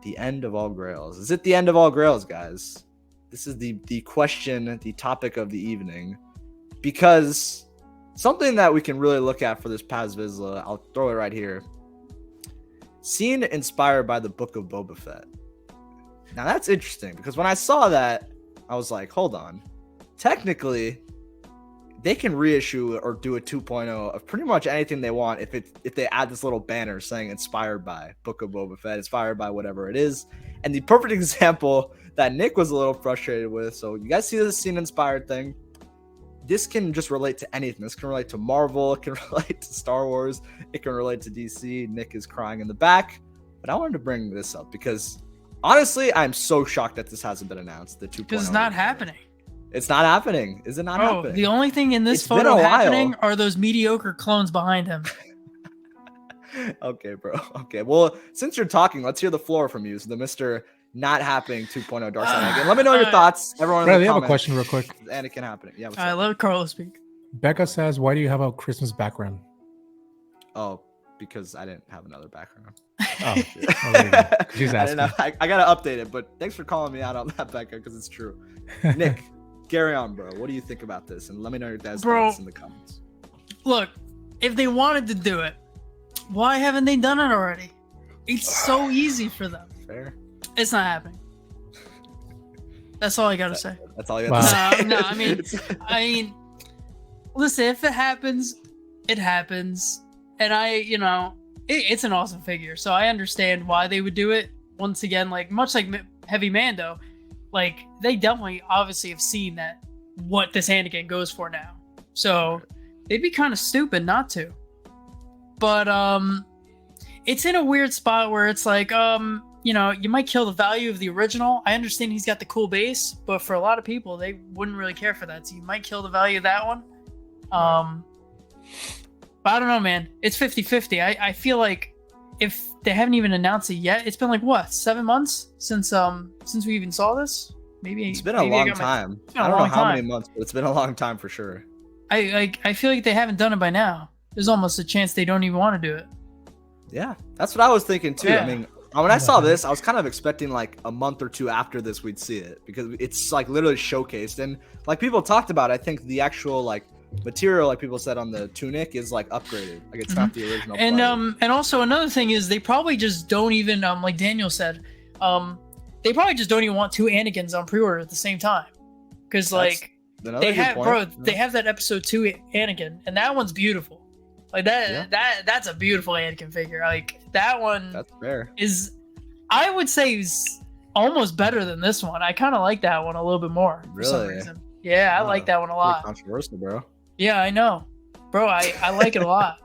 the end of all Grails? Is it the end of all Grails, guys? This is the question, the topic of the evening. Because something that we can really look at for this Paz Vizsla, I'll throw it right here. Scene inspired by the Book of Boba Fett. Now that's interesting because when I saw that, I was like, hold on. Technically, they can reissue or do a 2.0 of pretty much anything they want if they add this little banner saying inspired by Book of Boba Fett, inspired by whatever it is. And the perfect example that Nick was a little frustrated with. So you guys see this scene inspired thing. This can just relate to anything. This can relate to Marvel. It can relate to Star Wars. It can relate to DC. Nick is crying in the back. But I wanted to bring this up because honestly, I'm so shocked that this hasn't been announced. The 2.0. Because it's not happening. It's not happening. Is it not happening? The only thing in this photo happening are those mediocre clones behind him. Okay, bro. Okay. Well, since you're talking, let's hear the floor from you. So the Mr. Not happening 2.0 Darkside Anakin. Let me know your thoughts. Everyone in the Bradley, I have comments. a question real quick. Is Anakin happening? Yeah. I let Carlos speak. Becca says, why do you have a Christmas background? Oh, because I didn't have another background. Oh, well, she's asking. I got to update it, but thanks for calling me out on that, Becca, because it's true. Nick, carry on, bro. What do you think about this? And let me know your dad's thoughts in the comments. Look, if they wanted to do it, why haven't they done it already? It's so easy for them. Fair. It's not happening. That's all I gotta say. That's all you have to say. No, I mean, listen, if it happens, it happens. And it's an awesome figure. So I understand why they would do it. Once again, like much like Heavy Mando, like they definitely obviously have seen that what this Anakin goes for now. So they'd be kind of stupid not to. But it's in a weird spot where it's like, you might kill the value of the original. I understand he's got the cool base, but for a lot of people, they wouldn't really care for that. So you might kill the value of that one. But I don't know, man. It's 50-50. I feel like if they haven't even announced it yet, it's been like, what, 7 months since we even saw this? Maybe it's been a long time. I don't know how many months, but it's been a long time for sure. I feel like they haven't done it by now. There's almost a chance they don't even want to do it. Yeah, that's what I was thinking too. Yeah. I mean, when I saw this, I was kind of expecting like a month or two after this we'd see it because it's like literally showcased, and like people talked about, I think the actual like material, like people said on the tunic, is like upgraded. Like it's not the original. And also another thing is they probably just don't even like Daniel said, they probably just don't even want two Anakins on pre-order at the same time because like they have they have that episode 2 Anakin, and that one's beautiful. Like that's a beautiful Anakin figure. Like that one that's fair. Is I would say is almost better than this one. I kind of like that one a little bit more for some reason. Yeah, I like that one a lot. Controversial, bro. Yeah, I know, bro. I like it a lot.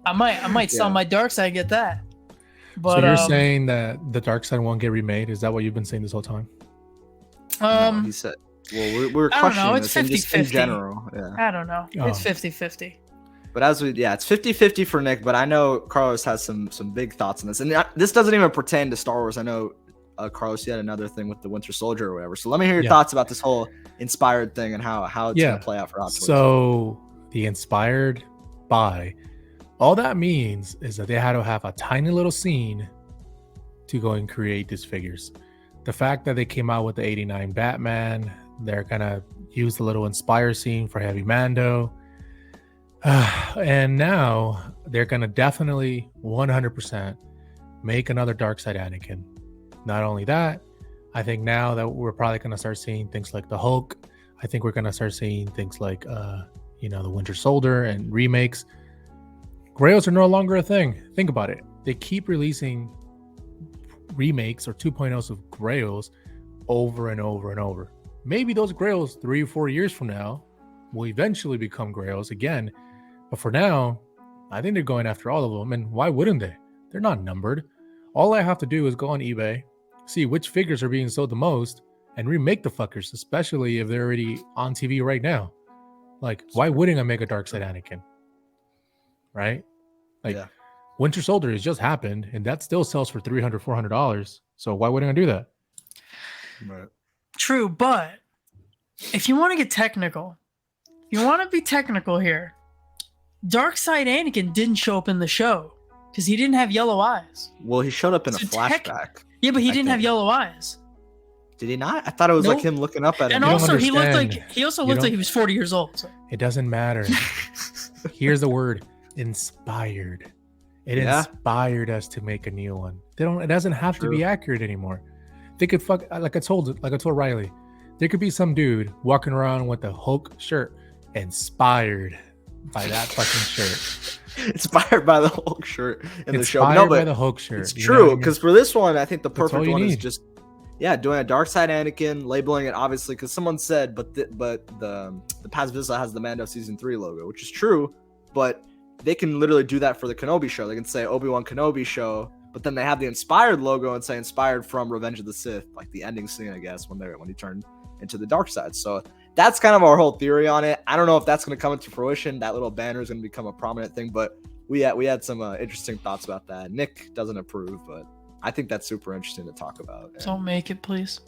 I might sell my Darkside and get that. But so you're saying that the Darkside won't get remade? Is that what you've been saying this whole time? No, he said. Well, we're questioning it's 50-50 in general. Yeah. I don't know. It's 50-50. But it's 50-50 for Nick. But I know Carlos has some big thoughts on this, and this doesn't even pertain to Star Wars. I know Carlos, you had another thing with the Winter Soldier or whatever. So let me hear your thoughts about this whole inspired thing and how it's gonna play out for Hot Toys. So the inspired by, all that means is that they had to have a tiny little scene to go and create these figures. The fact that they came out with the 89 Batman, they're gonna use the little inspire scene for Heavy Mando. And now they're going to definitely 100% make another Darkside Anakin. Not only that, I think now that we're probably going to start seeing things like the Hulk. I think we're going to start seeing things like, the Winter Soldier and remakes. Grails are no longer a thing. Think about it. They keep releasing remakes or 2.0s of Grails over and over and over. Maybe those Grails 3 or 4 years from now will eventually become Grails again. But for now, I think they're going after all of them. And why wouldn't they? They're not numbered. All I have to do is go on eBay, see which figures are being sold the most, and remake the fuckers, especially if they're already on TV right now. Like, why wouldn't I make a Darkside Anakin? Right? Like, Winter Soldier has just happened, and that still sells for $300, $400. So why wouldn't I do that? Right. True, but if you want to get technical, you want to be technical here. Darkside Anakin didn't show up in the show because he didn't have yellow eyes. Well, he showed up in a flashback. Yeah, but he I didn't have think. yellow eyes. Did he not? I thought it was like Nope. him looking up at him. And You don't also, he looked understand. like You like don't- he was 40 years old. So. It doesn't matter. Here's the word: inspired. It Yeah. inspired us to make a new one. They don't. It doesn't have to True. be accurate anymore. They could like I told Riley. There could be some dude walking around with a Hulk shirt, inspired by that fucking shirt. Inspired by the Hulk shirt in the show. Inspired No, by but the Hulk shirt. it's you know what I true mean? because for this one, I think the That's all perfect you one is need. just doing a Darkside Anakin, labeling it obviously because someone said, but the Paz Vizsla has the Mando season 3 logo, which is true, but they can literally do that for the Kenobi show. They can say Obi-Wan Kenobi show, but then they have the inspired logo and say inspired from Revenge of the Sith, like the ending scene, I guess, when he turned into the dark side. So that's kind of our whole theory on it. I don't know if that's going to come into fruition. That little banner is going to become a prominent thing, but we had some interesting thoughts about that. Nick doesn't approve, but I think that's super interesting to talk about. Don't make it, please.